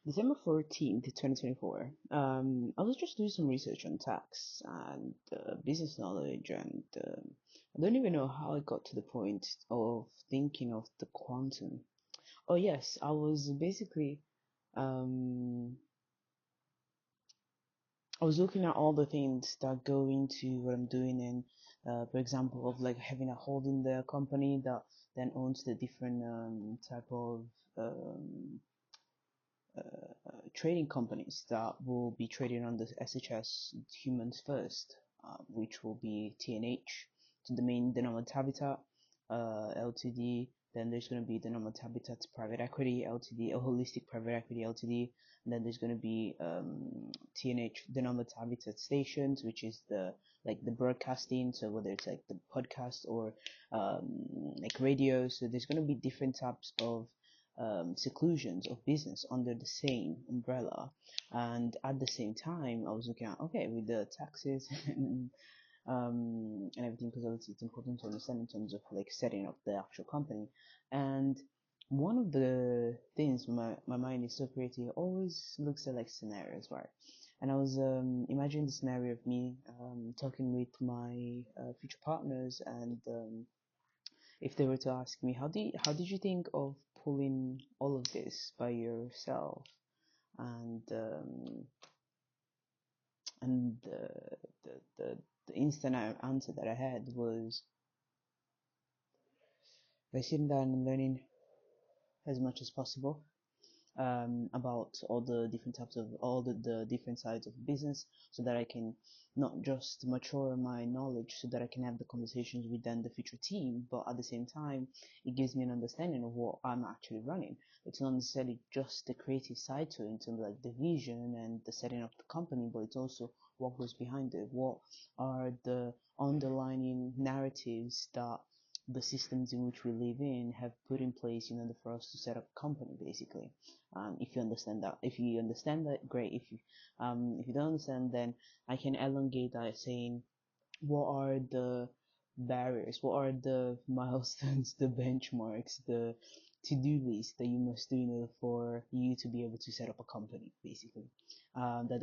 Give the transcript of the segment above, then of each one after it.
December 14th, 2024. I was just doing some research on tax and business knowledge, and I don't even know how I got to the point of thinking of the quantum. Oh, yes, I was basically um, I was looking at all the things that go into what I'm doing, and for example, of like having a holding the company that then owns the different type of um, trading companies that will be trading on the SHS Humans First, which will be TNH, to the main the Nomad Habitat Ltd. Then there's going to be the Nomad Habitat Private Equity Ltd, a Holistic Private Equity Ltd. And then there's going to be TNH, the Nomad Habitat Stations, which is the like the broadcasting. So whether it's like the podcast or like radio, so there's going to be different types of seclusions of business under the same umbrella. And at the same time, I was looking at, okay, with the taxes and everything, because obviously it's important to understand in terms of like setting up the actual company. And one of the things my mind is so creative always looks at like scenarios, right? And I was imagining the scenario of me talking with my future partners, and if they were to ask me, how did you think of pulling all of this by yourself? And the instant answer that I had was by sitting down and learning as much as possible about all the different types of all the different sides of business, so that I can not just mature my knowledge, so that I can have the conversations with then the future team, but at the same time it gives me an understanding of what I'm actually running. It's not necessarily just the creative side to it in terms of like the vision and the setting up the company, but it's also what goes behind it, what are the underlying narratives that the systems in which we live in have put in place in order for us to set up a company, basically. If you understand that, great. If you don't understand, then I can elongate that, saying what are the barriers, what are the milestones, the benchmarks, the to-do list that you must do in order for you to be able to set up a company, basically. That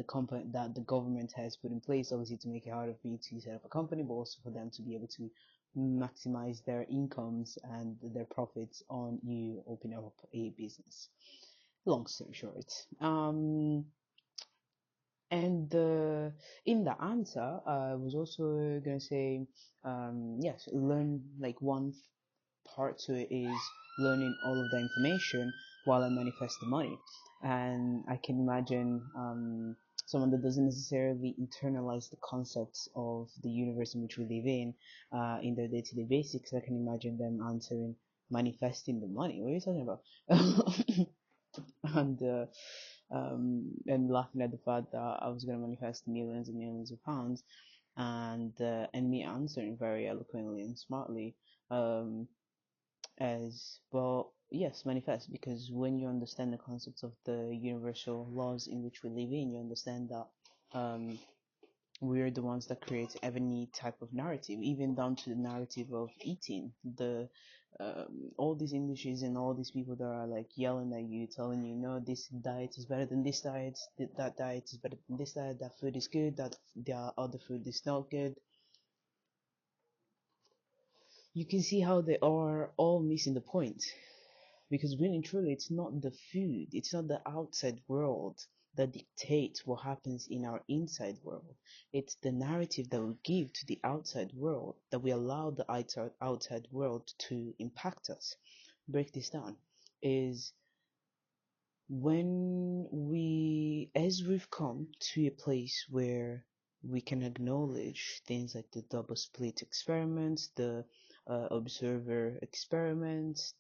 the government has put in place, obviously, to make it harder for you to set up a company, but also for them to be able to maximize their incomes and their profits on you opening up a business. Long story short, and in the answer, I was also gonna say, yes, learn like one part to it is learning all of the information while I manifest the money. And I can imagine someone that doesn't necessarily internalize the concepts of the universe in which we live in their day-to-day basics. I can imagine them answering, manifesting the money. What are you talking about? And laughing at the fact that I was going to manifest millions and millions of pounds, and me answering very eloquently and smartly, um, as well, yes, manifest, because when you understand the concepts of the universal laws in which we live in, you understand that we're the ones that create any type of narrative, even down to the narrative of eating. All these industries and all these people that are like yelling at you, telling you, no, this diet is better than this diet, that diet is better than this diet, that food is good, that the other food is not good. You can see how they are all missing the point. Because really and truly, it's not the food, it's not the outside world that dictates what happens in our inside world. It's the narrative that we give to the outside world, that we allow the outside world to impact us. Break this down. Is when as we've come to a place where we can acknowledge things like the double split experiments, the observer experiments,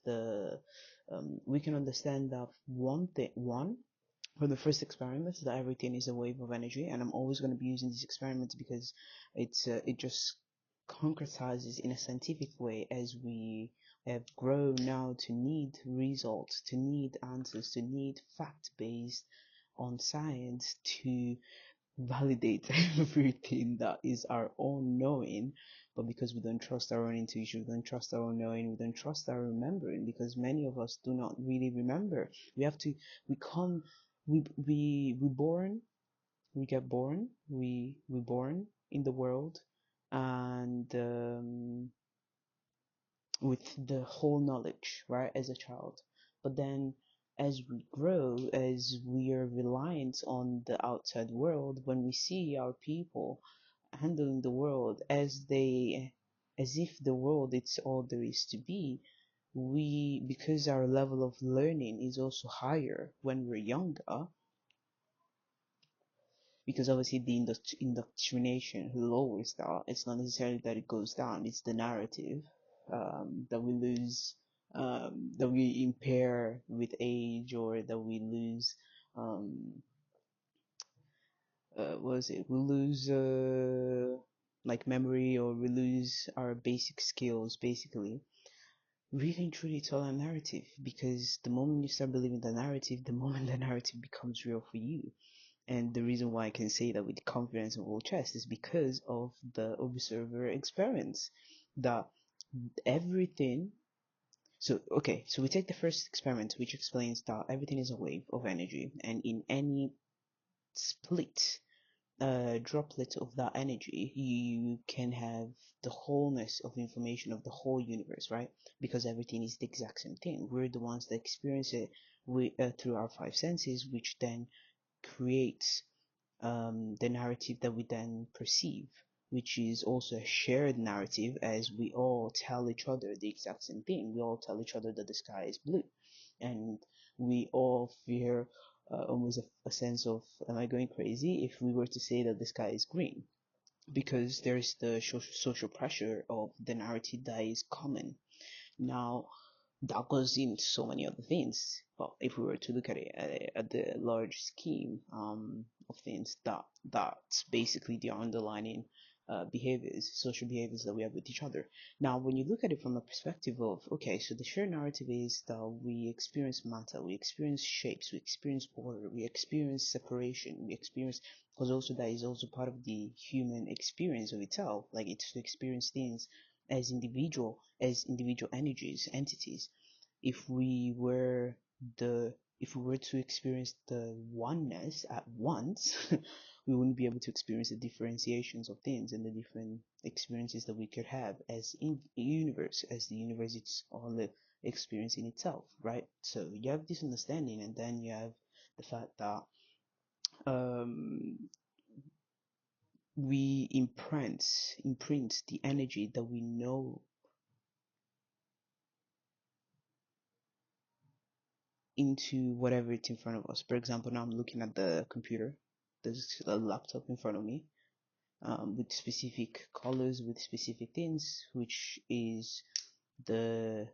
we can understand that one for the first experiment, that everything is a wave of energy, and I'm always going to be using these experiments because it just concretizes in a scientific way as we have grown now to need results, to need answers, to need fact based on science to validate everything that is our own knowing. But because we don't trust our own intuition, we don't trust our own knowing, we don't trust our remembering, because many of us do not really remember. We come we born, we get born, we born in the world, and with the whole knowledge, right, as a child. But then as we grow, as we are reliant on the outside world, when we see our people handling the world as if the world it's all there is to be, we, because our level of learning is also higher when we're younger, because obviously the indoctrination lowers that. It's not necessarily that it goes down, it's the narrative that we lose, that we impair with age, or that we lose, um, what is it? We lose like memory, or we lose our basic skills, basically. Really and truly, it's all a narrative, because the moment you start believing the narrative, the moment the narrative becomes real for you. And the reason why I can say that with confidence and full chest is because of the observer experience. That everything. So, okay, so we take the first experiment, which explains that everything is a wave of energy, and in any split droplet of that energy, you can have the wholeness of information of the whole universe, right? Because everything is the exact same thing. We're the ones that experience it through our five senses, which then creates the narrative that we then perceive, which is also a shared narrative, as we all tell each other the exact same thing. We all tell each other that the sky is blue, and we all fear almost a sense of, am I going crazy if we were to say that the sky is green? Because there's the social pressure of the narrative that is common. Now, that goes into so many other things. But if we were to look at it at the large scheme of things, that's basically the underlying behaviors, social behaviors that we have with each other. Now, when you look at it from a perspective of, okay, so the shared narrative is that we experience matter, we experience shapes, we experience order, we experience separation, we experience, because also that is also part of the human experience of itself. Like, it's to experience things as individual energies, entities. If we were if we were to experience the oneness at once, we wouldn't be able to experience the differentiations of things and the different experiences that we could have as in the universe, as the universe it's all the experience in itself, right? So you have this understanding, and then you have the fact that um, we imprint the energy that we know into whatever it's in front of us. For example, now I'm looking at the computer. There's a laptop in front of me, with specific colors, with specific things, which is the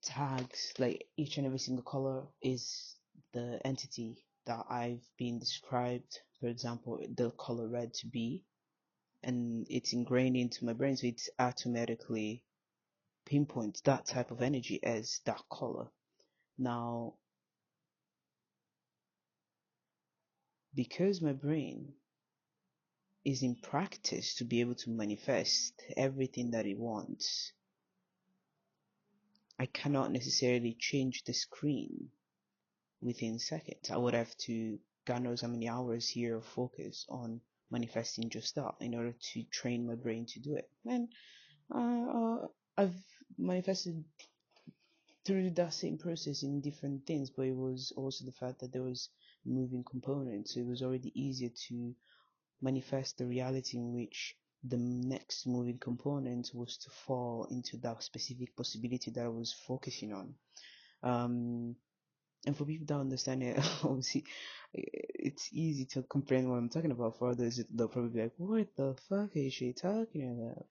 tags. Like, each and every single color is the entity that I've been described. For example, the color red to be, and it's ingrained into my brain, so it automatically pinpoints that type of energy as that color. Now, because my brain is in practice to be able to manifest everything that it wants, I cannot necessarily change the screen within seconds. I would have to, God knows how many hours here of focus on manifesting just that in order to train my brain to do it. And I've manifested through that same process in different things, but it was also the fact that there was moving components. So it was already easier to manifest the reality in which the next moving component was to fall into that specific possibility that I was focusing on. And for people that understand it, obviously, it's easy to comprehend what I'm talking about. For others, they'll probably be like, "What the fuck is she talking about?"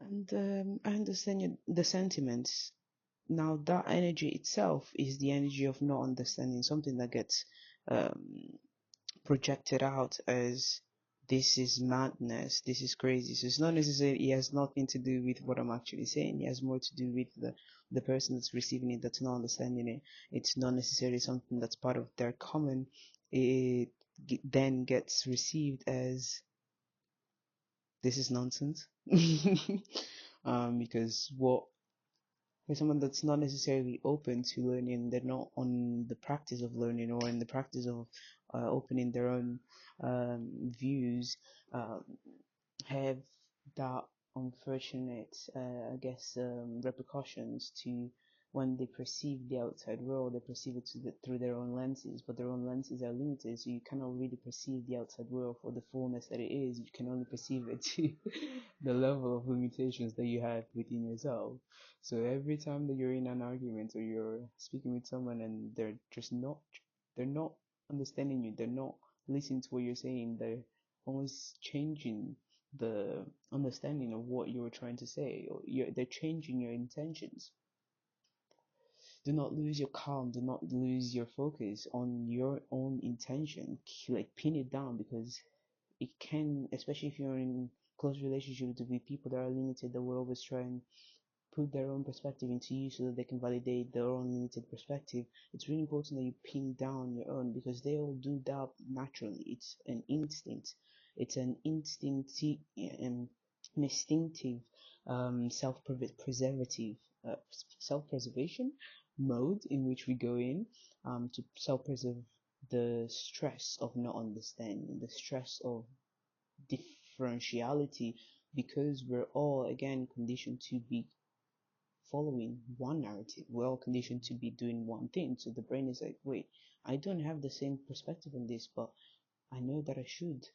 And I understand the sentiments. Now, that energy itself is the energy of not understanding something that gets um, projected out as, this is madness, this is crazy. So it's not necessarily, it has nothing to do with what I'm actually saying. It has more to do with the person that's receiving it, that's not understanding it. It's not necessarily something that's part of their common. It then gets received as, this is nonsense. Because what For someone that's not necessarily open to learning, they're not on the practice of learning or in the practice of opening their own views, um, have that unfortunate, I guess, repercussions to when they perceive the outside world, they perceive it through their own lenses, but their own lenses are limited, so you cannot really perceive the outside world for the fullness that it is. You can only perceive it to the level of limitations that you have within yourself. So every time that you're in an argument or you're speaking with someone and they're not understanding you, they're not listening to what you're saying, they're almost changing the understanding of what you were trying to say, or they're changing your intentions. Do not lose your calm, do not lose your focus on your own intention. Like pin it down, because it can, especially if you're in close relationships with people that are limited, that will always try and put their own perspective into you so that they can validate their own limited perspective. It's really important that you pin down your own, because they all do that naturally. It's an instinct. It's an instinctive self-preservative self-preservation mode in which we go in to self-preserve the stress of not understanding, the stress of differentiality, because we're all again conditioned to be following one narrative. We're all conditioned to be doing one thing. So the brain is like, wait, I don't have the same perspective on this, but I know that I should.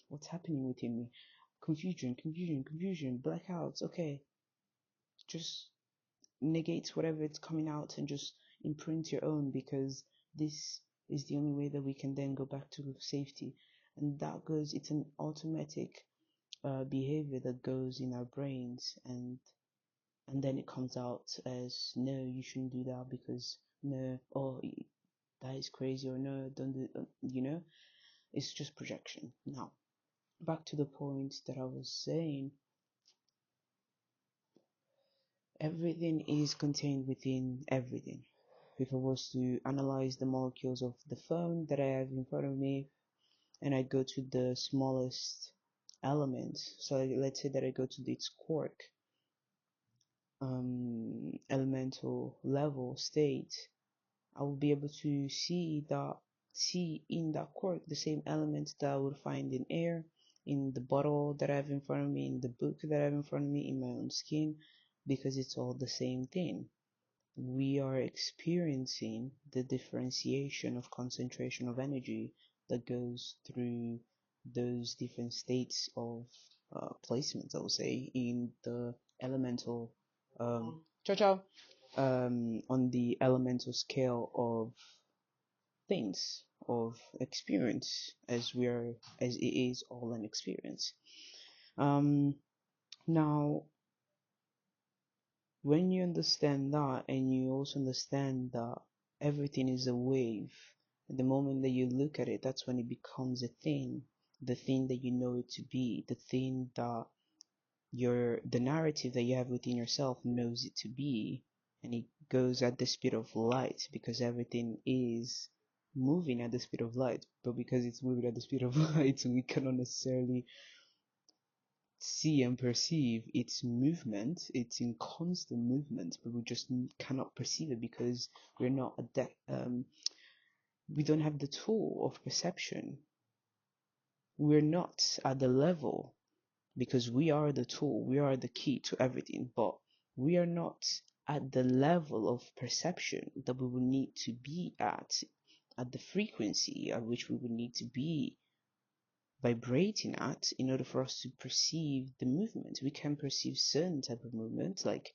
What's happening within me? Confusion, blackouts. Okay, just negate whatever it's coming out and just imprint your own, because this is the only way that we can then go back to safety. And that goes, it's an automatic behavior that goes in our brains, and then it comes out as, no, you shouldn't do that, because no, oh, that is crazy, or no, don't do it, it's just projection. Now back to the point that I was saying, everything is contained within everything. If I was to analyze the molecules of the phone that I have in front of me, and I go to the smallest element, so let's say that I go to its quark elemental level state, I will be able to see in that quark the same elements that I would find in air, in the bottle that I have in front of me, in the book that I have in front of me, in my own skin, because it's all the same thing. We are experiencing the differentiation of concentration of energy that goes through those different states of placements, I would say, in the elemental ciao ciao on the elemental scale of things, of experience, as it is all an experience. Now when you understand that, and you also understand that everything is a wave, the moment that you look at it, that's when it becomes a thing, the thing that you know it to be, the thing that the narrative that you have within yourself knows it to be, and it goes at the speed of light, because everything is moving at the speed of light. But because it's moving at the speed of light, we cannot necessarily see and perceive its movement. It's in constant movement, but we just cannot perceive it, because we're not we don't have the tool of perception. We're not at the level, because we are the tool, we are the key to everything, but we are not at the level of perception that we would need to be at the frequency at which we would need to be vibrating at, in order for us to perceive the movement. We can perceive certain type of movements, like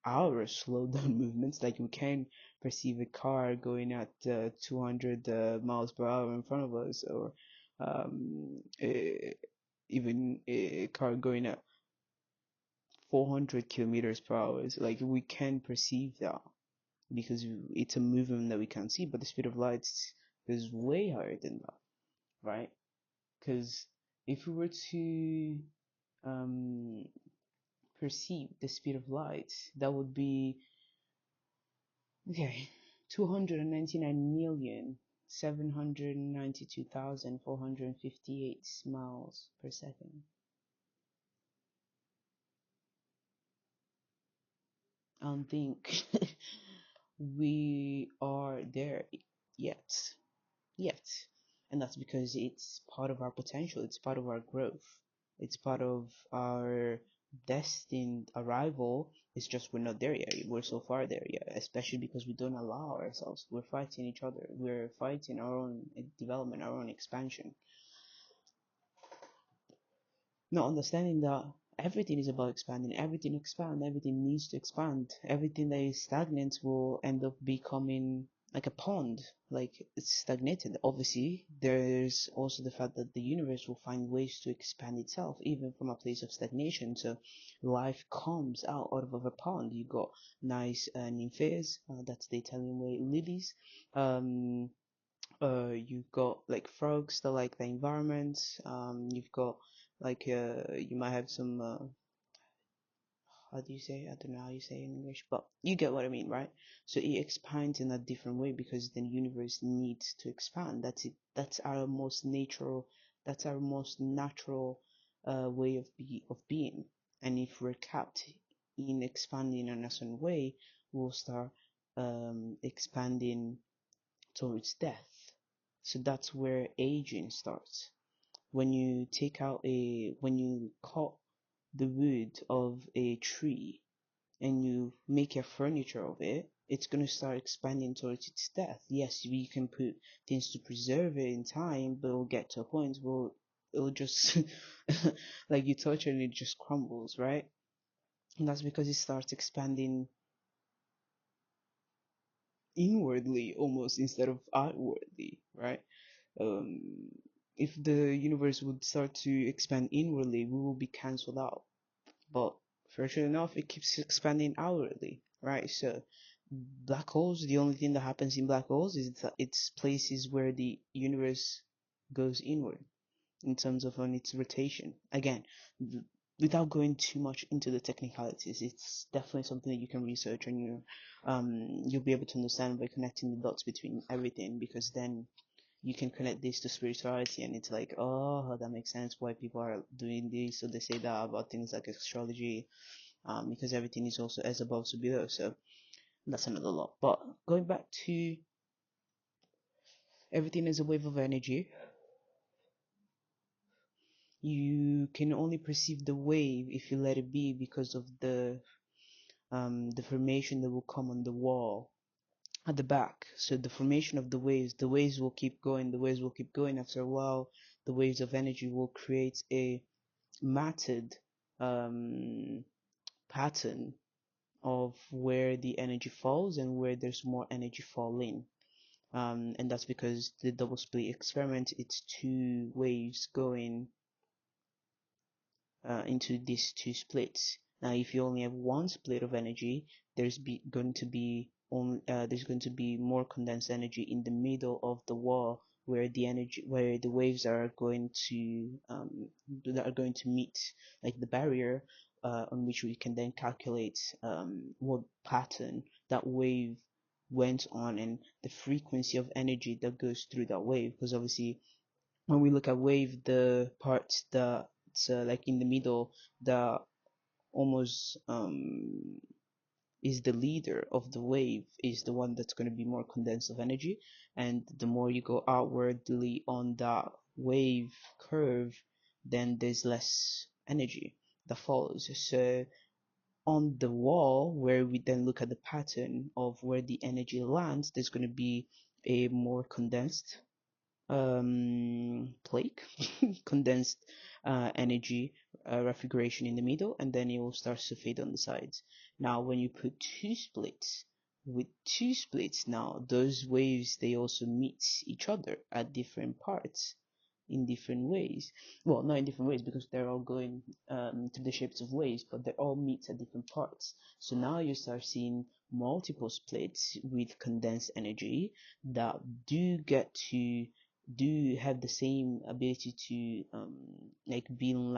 our slowed down movements, like we can perceive a car going at 200 miles per hour in front of us, or even a car going at 400 kilometers per hour. Like we can perceive that, because it's a movement that we can't see. But the speed of light is way higher than that, right? Because if we were to perceive the speed of light, that would be, okay, 299,792,458 miles per second. I don't think we are there yet. Yet. And that's because it's part of our potential, it's part of our growth, it's part of our destined arrival. It's just we're not there yet. We're so far there yet, especially because we don't allow ourselves. We're fighting each other, we're fighting our own development, our own expansion, not understanding that everything is about expanding. Everything expand, everything needs to expand. Everything that is stagnant will end up becoming like a pond, like it's stagnated. Obviously there's also the fact that the universe will find ways to expand itself even from a place of stagnation. So life comes out of a pond. You got nice nymphaeas, that's the Italian way, lilies. You've got like frogs that like the environment. You've got like you might have some how do you say, I don't know how you say in English, but you get what I mean, right? So it expands in a different way because the universe needs to expand. That's it. That's our most natural way of being. And if we're capped in expanding in a certain way, we'll start expanding towards death. So that's where aging starts. When you cut the wood of a tree and you make a furniture of it, it's going to start expanding towards its death. Yes, we can put things to preserve it in time, but it'll get to a point where it'll just, like you touch it and it just crumbles, right? And that's because it starts expanding inwardly almost instead of outwardly, right? Um, if the universe would start to expand inwardly, we will be cancelled out. But fortunately enough, it keeps expanding outwardly, right? So black holes, the only thing that happens in black holes is that it's places where the universe goes inward in terms of on its rotation. Again, without going too much into the technicalities, it's definitely something that you can research and you'll be able to understand by connecting the dots between everything, because then you can connect this to spirituality and it's like, oh, that makes sense why people are doing this. So they say that about things like astrology, because everything is also as above so below. So that's another law. But going back to everything is a wave of energy, you can only perceive the wave if you let it be, because of the formation that will come on the wall at the back. So the formation of the waves will keep going, the waves will keep going. After a while, the waves of energy will create a matted um, pattern of where the energy falls and where there's more energy falling. And that's because the double split experiment, it's two waves going into these two splits. Now, if you only have one split of energy, going to be there's going to be more condensed energy in the middle of the wall, where the waves are going to meet, like the barrier, on which we can then calculate what pattern that wave went on and the frequency of energy that goes through that wave. Because obviously when we look at wave, the parts that like in the middle, that almost is the leader of the wave, is the one that's going to be more condensed of energy. And the more you go outwardly on that wave curve, then there's less energy that follows. So on the wall, where we then look at the pattern of where the energy lands, there's going to be a more condensed plaque, condensed energy refrigeration in the middle, and then it will start to fade on the sides. Now, when you put two splits, now those waves, they also meet each other at different parts in different ways. Well, not in different ways because they're all going through the shapes of waves, but they all meet at different parts. So now you start seeing multiple splits with condensed energy that do have the same ability to like be in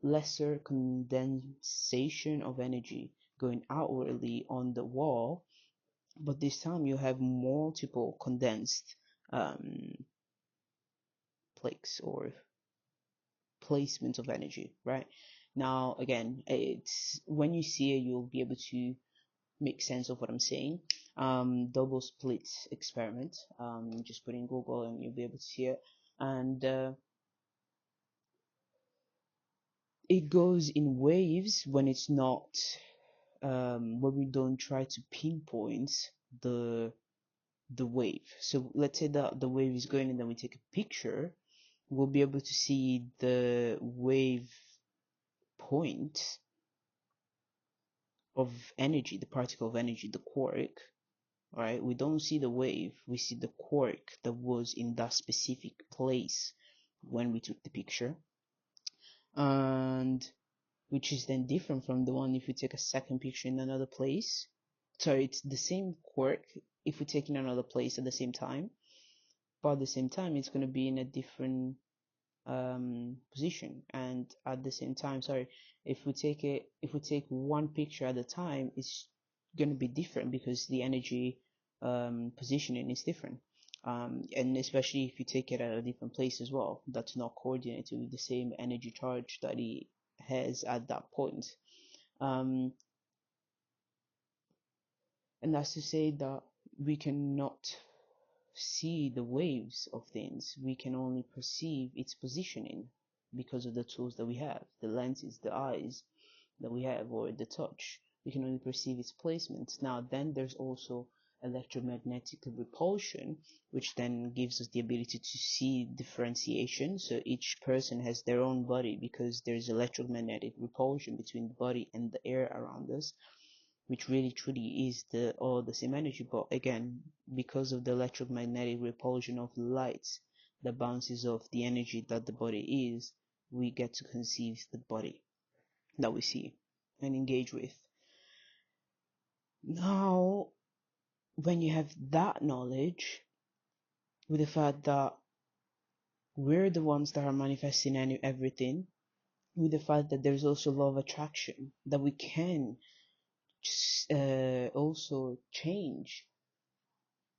lesser condensation of energy going outwardly on the wall, but this time you have multiple condensed um, plaques or placements of energy, right? Now, again, it's when you see it, you'll be able to make sense of what I'm saying. Double split experiment. Just put in Google and you'll be able to see it. And it goes in waves when it's not, when we don't try to pinpoint the the wave. So let's say that the wave is going and then we take a picture, we'll be able to see the wave point of energy, the particle of energy, the quark, right? We don't see the wave, we see the quark that was in that specific place when we took the picture. And which is then different from the one if we take a second picture in another place. Sorry, it's the same quark if we take in another place at the same time, but at the same time it's going to be in a different position. And at the same time, sorry, if we take one picture at a time, it's going to be different because the energy positioning is different. And especially if you take it at a different place as well, that's not coordinated with the same energy charge that it has at that point. Um, and that's to say that we cannot see the waves of things. We can only perceive its positioning because of the tools that we have, the lenses, the eyes that we have, or the touch. We can only perceive its placement. Now, then there's also electromagnetic repulsion, which then gives us the ability to see differentiation. So each person has their own body because there's electromagnetic repulsion between the body and the air around us, which really truly is the all the same energy. But again, because of the electromagnetic repulsion of light that bounces off the energy that the body is, we get to conceive the body that we see and engage with. Now, when you have that knowledge, with the fact that we're the ones that are manifesting everything, with the fact that there's also law of attraction, that we can also change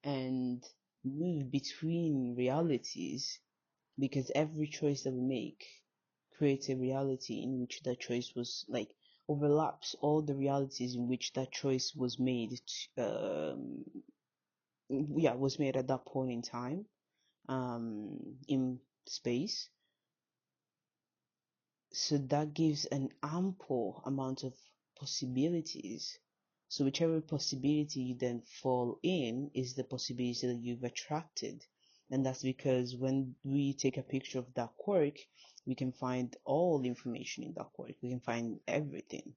and move between realities, because every choice that we make creates a reality in which that choice was like overlaps all the realities in which that choice was made was made at that point in time, in space. So that gives an ample amount of possibilities. So whichever possibility you then fall in is the possibility that you've attracted. And that's because when we take a picture of that quark, we can find all the information in that quark. We can find everything.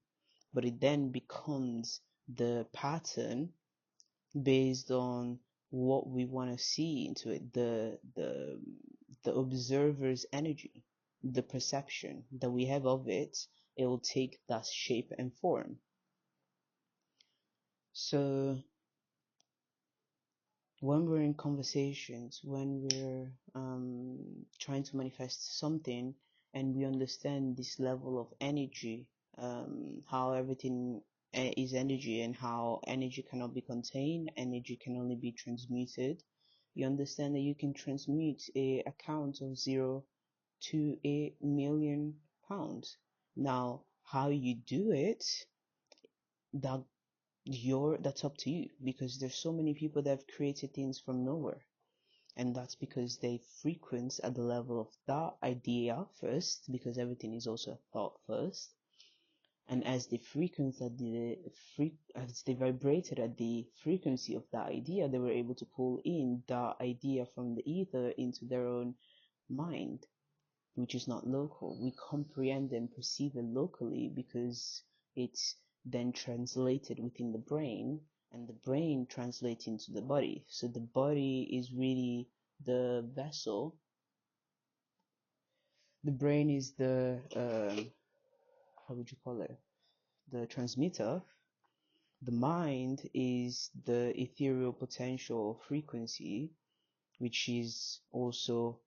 But it then becomes the pattern based on what we want to see into it, the observer's energy, the perception that we have of it. It will take that shape and form. So when we're in conversations, when we're trying to manifest something, and we understand this level of energy, how everything is energy, and how energy cannot be contained, energy can only be transmuted, you understand that you can transmute a account of 0 to 1 million pounds. Now, how you do it, that that's up to you, because there's so many people that have created things from nowhere, and that's because they frequent at the level of that idea first, because everything is also a thought first. And as they as they vibrated at the frequency of that idea, they were able to pull in that idea from the ether into their own mind, which is not local. We comprehend and perceive it locally because it's then translated within the brain, and the brain translates into the body. So the body is really the vessel. The brain is the how would you call it? The transmitter. The mind is the ethereal potential frequency, which is also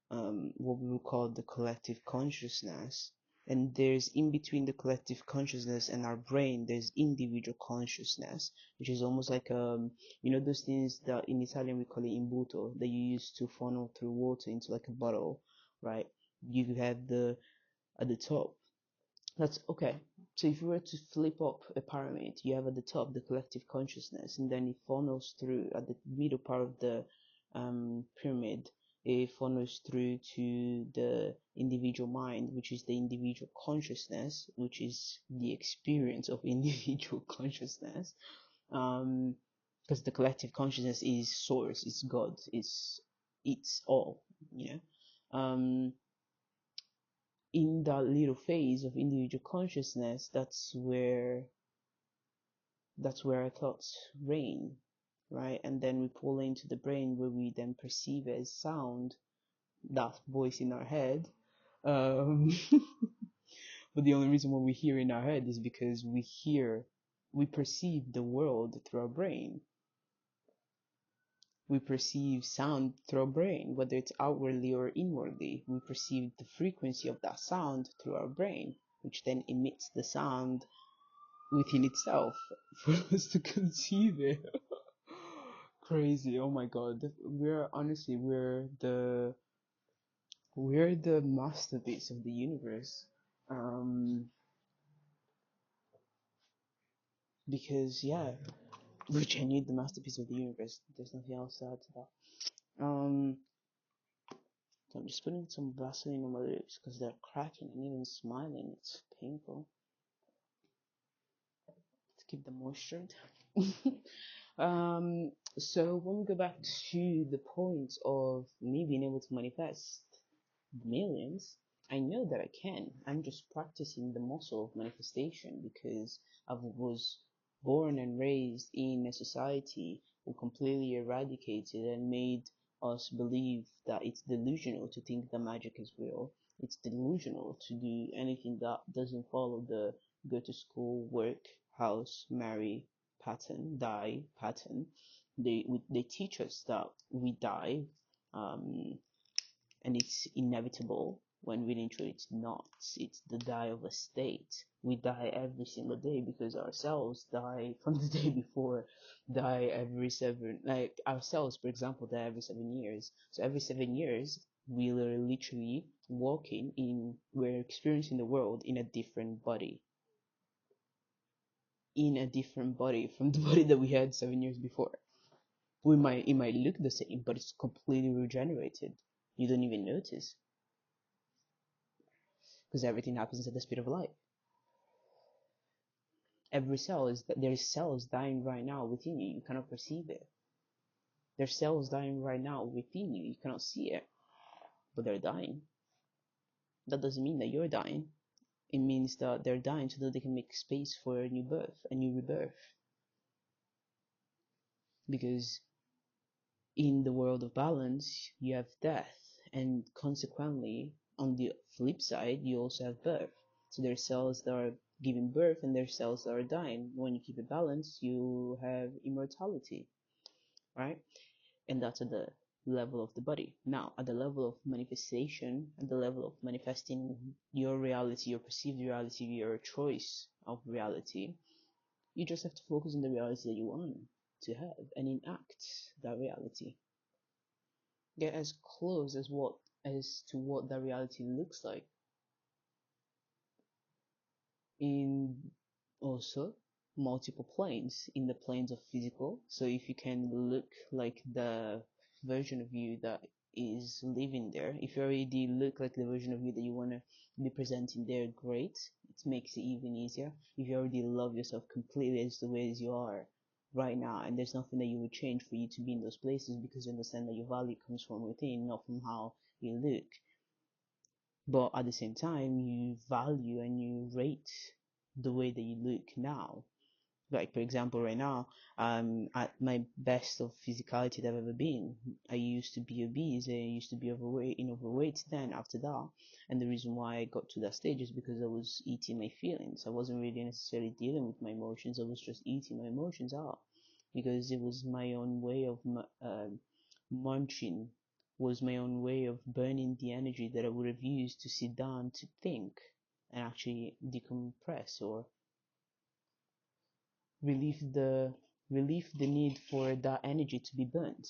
what we would call the collective consciousness. And there's in between the collective consciousness and our brain, there's individual consciousness, which is almost like those things that in Italian we call it imbuto, that you use to funnel through water into like a bottle, right? You have the at the top That's okay. So if you were to flip up a pyramid, you have at the top the collective consciousness, and then it funnels through at the middle part of the pyramid. It funnels through to the individual mind, which is the individual consciousness, which is the experience of individual consciousness. Because the collective consciousness is source, it's God, it's all, you know. In that little phase of individual consciousness, that's where our thoughts reign, right? And then we pull into the brain where we then perceive as sound, that voice in our head. um but the only reason why we hear in our head is because we perceive the world through our brain. We perceive sound through our brain, whether it's outwardly or inwardly. We perceive the frequency of that sound through our brain, which then emits the sound within itself for us to conceive it. Crazy. Oh my god. We're the masterpiece of the universe. Um because yeah, we're genuinely the masterpiece of the universe. There's nothing else to add to that. So I'm just putting some Vaseline on my lips because they're cracking and even smiling. It's painful to keep them moistured. So when we go back to the point of me being able to manifest millions, I know that I can. I'm just practicing the muscle of manifestation because I was born and raised in a society who completely eradicated and made us believe that it's delusional to think that magic is real. It's delusional to do anything that doesn't follow the go to school, work, house, marry pattern, die pattern. They teach us that we die, um, and it's inevitable, when really and truly it's not. It's the die of a state. We die every single day because our cells die from the day before, die every seven, like our cells, for example, die every 7 years. So every 7 years, we are literally we're experiencing the world in a different body. In a different body from the body that we had 7 years before. It might look the same, but it's completely regenerated. You don't even notice because everything happens at the speed of light. There's cells dying right now within you. You cannot perceive it. There's cells dying right now within you. You cannot see it, but they're dying. That doesn't mean that you're dying. It means that they're dying so that they can make space for a new birth, a new rebirth. Because in the world of balance, you have death, and consequently, on the flip side, you also have birth. So there are cells that are giving birth and there are cells that are dying. When you keep it balanced, you have immortality, right? And that's at the level of the body. Now, at the level of manifestation, at the level of manifesting your reality, your perceived reality, your choice of reality, you just have to focus on the reality that you want to have and enact that reality. Get as close as to what that reality looks like. In also multiple planes, in the planes of physical. So if you can look like the version of you that is living there, if you already look like the version of you that you want to be presenting there, great. It makes it even easier. If you already love yourself completely as the way as you are right now, and there's nothing that you would change for you to be in those places, because you understand that your value comes from within, not from how you look. But at the same time, you value and you rate the way that you look now. Like, for example, right now, I'm at my best of physicality that I've ever been. I used to be obese, I used to be overweight then after that. And the reason why I got to that stage is because I was eating my feelings. I wasn't really necessarily dealing with my emotions, I was just eating my emotions out. Because it was my own way of munching, was my own way of burning the energy that I would have used to sit down to think and actually decompress, or relieve the relieve the need for that energy to be burnt,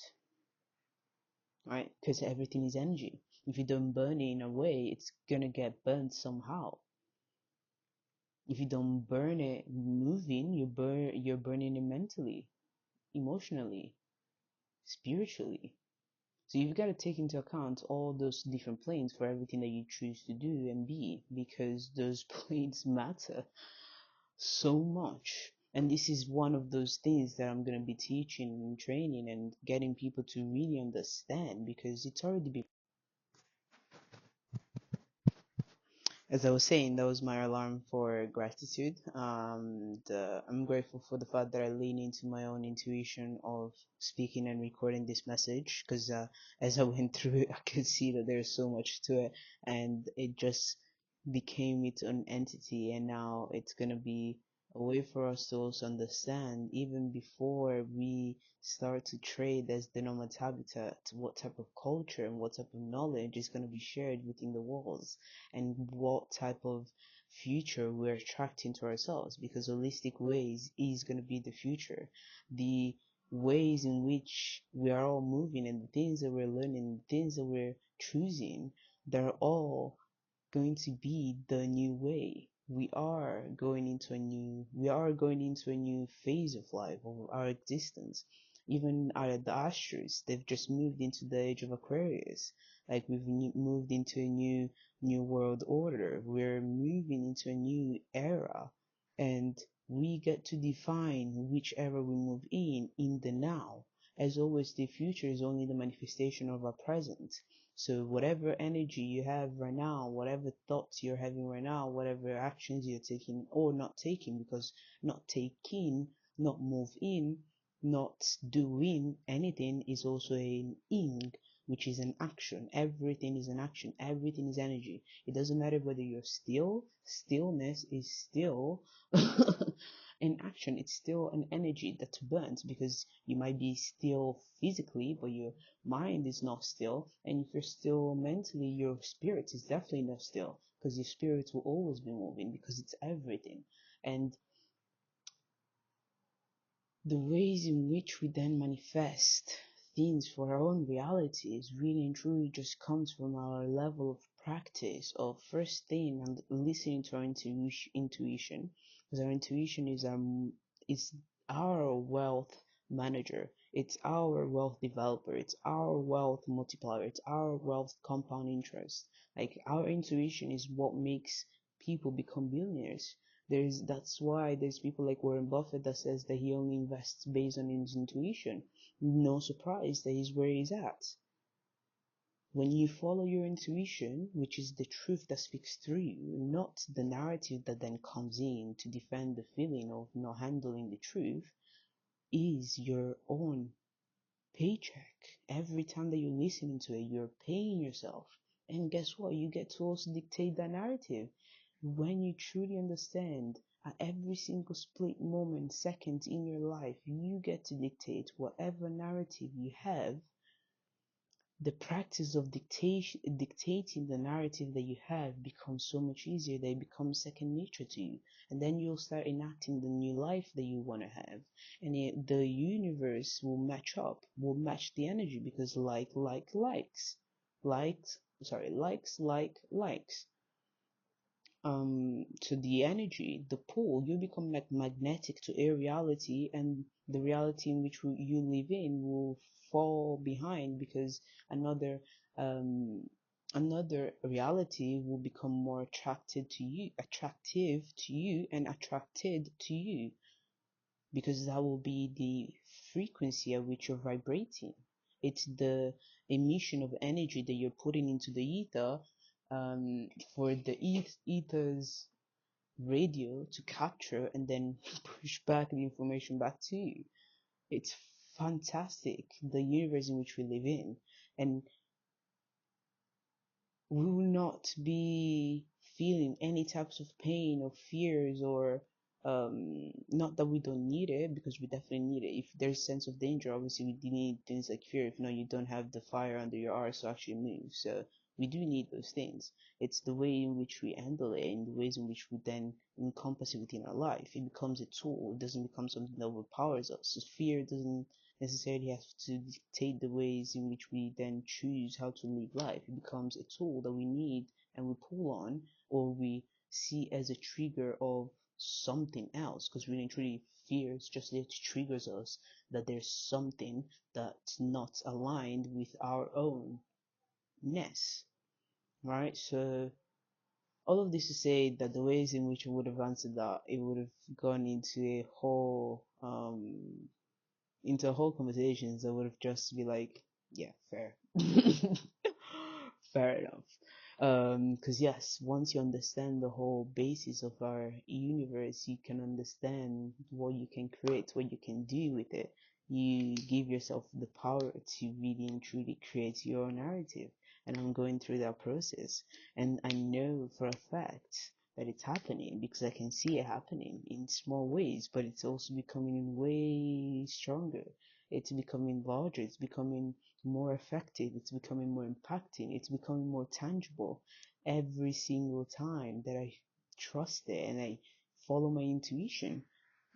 right? Because everything is energy. If you don't burn it in a way, it's gonna get burnt somehow. If you don't burn it moving, you're burning it mentally, emotionally, spiritually. So you've got to take into account all those different planes for everything that you choose to do and be, because those planes matter so much. And this is one of those things that I'm going to be teaching and training and getting people to really understand, because it's already been. As I was saying, that was my alarm for gratitude. I'm grateful for the fact that I lean into my own intuition of speaking and recording this message, because as I went through it, I could see that there's so much to it, and it just became its own entity, and now it's gonna be a way for us to also understand, even before we start to trade as the Nomad habitat, what type of culture and what type of knowledge is going to be shared within the walls, and what type of future we're attracting to ourselves, because holistic ways is going to be the future. The ways in which we are all moving and the things that we're learning, the things that we're choosing, they're all going to be the new way. We are going into a new phase of life, of our existence. Even the Astros, they've just moved into the age of Aquarius. Like we've moved into a new world order. We're moving into a new era, and we get to define which era we move in the now. As always, the future is only the manifestation of our present. So whatever energy you have right now, whatever thoughts you're having right now, whatever actions you're taking or not taking, because not taking, not move in, not doing anything is also an ing, which is an action. Everything is an action. Everything is energy. It doesn't matter whether you're still, stillness is still an action. It's still an energy that burns, because you might be still physically, but your mind is not still. And if you're still mentally, your spirit is definitely not still, because your spirit will always be moving, because it's everything. And the ways in which we then manifest things for our own realities really and truly just comes from our level of practice of first thing and listening to our intuition, because our intuition is our wealth manager, it's our wealth developer, it's our wealth multiplier, it's our wealth compound interest. Like our intuition is what makes people become billionaires. That's why there's people like Warren Buffett that says that he only invests based on his intuition. No surprise that he's where he's at. When you follow your intuition, which is the truth that speaks through you, not the narrative that then comes in to defend the feeling of not handling the truth, is your own paycheck. Every time that you're listening to it, you're paying yourself. And guess what? You get to also dictate that narrative. When you truly understand at every single split moment, second in your life, you get to dictate whatever narrative you have. The practice of dictating the narrative that you have becomes so much easier that it becomes second nature to you. And then you'll start enacting the new life that you want to have. And the universe will match up, will match the energy, because likes. Likes. To the energy, the pull, you become like magnetic to a reality, and the reality in which you live in will fall behind, because another um another reality will become more attractive to you and attracted to you, because that will be the frequency at which you're vibrating. It's the emission of energy that you're putting into the ether, for the ether's radio to capture and then push back the information back to you. It's fantastic, the universe in which we live in. And we will not be feeling any types of pain or fears, or not that we don't need it, because we definitely need it. If there's sense of danger, obviously we need things like fear. If not, you don't have the fire under your arse to actually move. So we do need those things. It's the way in which we handle it, and the ways in which we then encompass it within our life. It becomes a tool. It doesn't become something that overpowers us. So fear doesn't necessarily have to dictate the ways in which we then choose how to live life. It becomes a tool that we need and we pull on, or we see as a trigger of something else, because really and truly fear is just it triggers us that there's something that's not aligned with our own ness, right? So all of this to say that the ways in which we would have answered that, it would have gone into a whole conversations that would have just be like, yeah, fair. Fair enough. Because yes, once you understand the whole basis of our universe, you can understand what you can create, what you can do with it. You give yourself the power to really and truly create your narrative. And I'm going through that process. And I know for a fact that it's happening because I can see it happening in small ways, but it's also becoming way stronger. It's becoming larger. It's becoming more effective. It's becoming more impacting. It's becoming more tangible every single time that I trust it and I follow my intuition.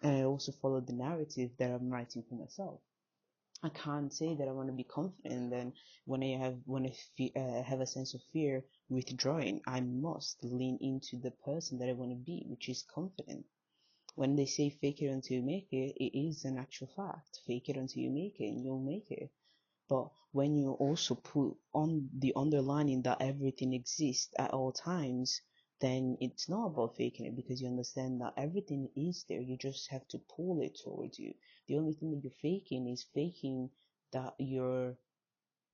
And I also follow the narrative that I'm writing for myself. I can't say that I want to be confident, and then have a sense of fear withdrawing, I must lean into the person that I want to be, which is confident. When they say fake it until you make it is an actual fact. Fake it until you make it, and you'll make it. But when you also put on the underlining that everything exists at all times, then it's not about faking it because you understand that everything is there. You just have to pull it towards you. The only thing that you're faking is faking that you're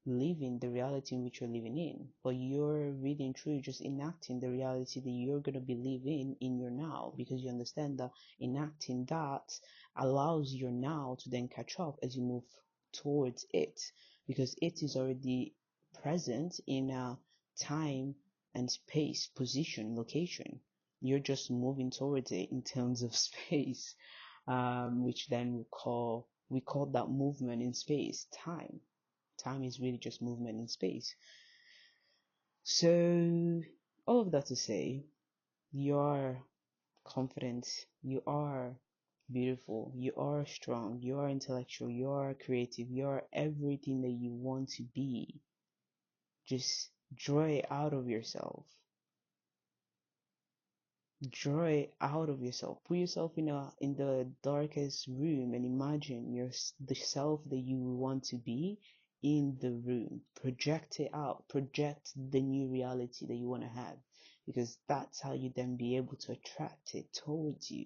living the reality in which you're living in, but you're really and truly just enacting the reality that you're going to be living in your now, because you understand that enacting that allows your now to then catch up as you move towards it, because it is already present in a time and space, position, location. You're just moving towards it in terms of space, which then we call that movement in space time. Time is really just movement in space. So, all of that to say, you are confident, you are beautiful, you are strong, you are intellectual, you are creative, you are everything that you want to be. Just draw it out of yourself. Draw it out of yourself. Put yourself in the darkest room and imagine the self that you want to be in the room. Project it out. Project the new reality that you want to have, because that's how you then be able to attract it towards you.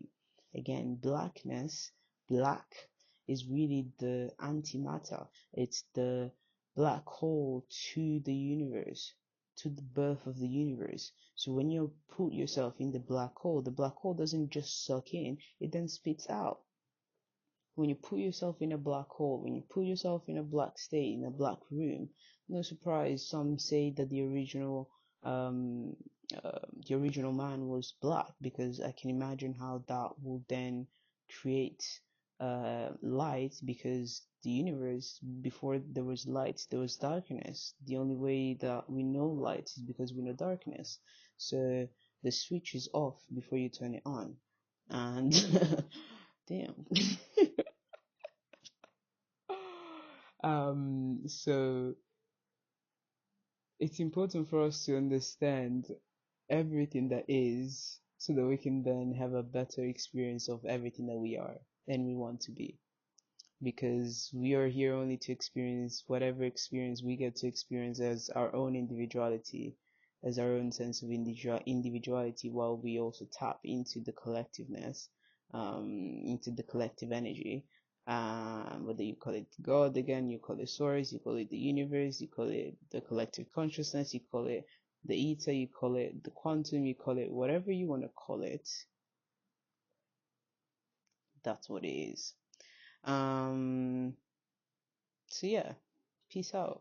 Again, black is really the antimatter. It's the black hole to the universe, to the birth of the universe. So when you put yourself in the black hole doesn't just suck in, it then spits out. When you put yourself in a black hole, when you put yourself in a black state, in a black room, no surprise, some say that um, the original man was black, because I can imagine how that will then create light, because the universe, before there was light, there was darkness. The only way that we know light is because we know darkness. So the switch is off before you turn it on. And damn. So it's important for us to understand everything that is, so that we can then have a better experience of everything that we are and we want to be. Because we are here only to experience whatever experience we get to experience as our own individuality, as our own sense of individuality, while we also tap into the collectiveness, into the collective energy. Whether you call it God again, you call it source, you call it the universe, you call it the collective consciousness, you call it the ether, you call it the quantum, you call it whatever you want to call it. That's what it is. So yeah, peace out.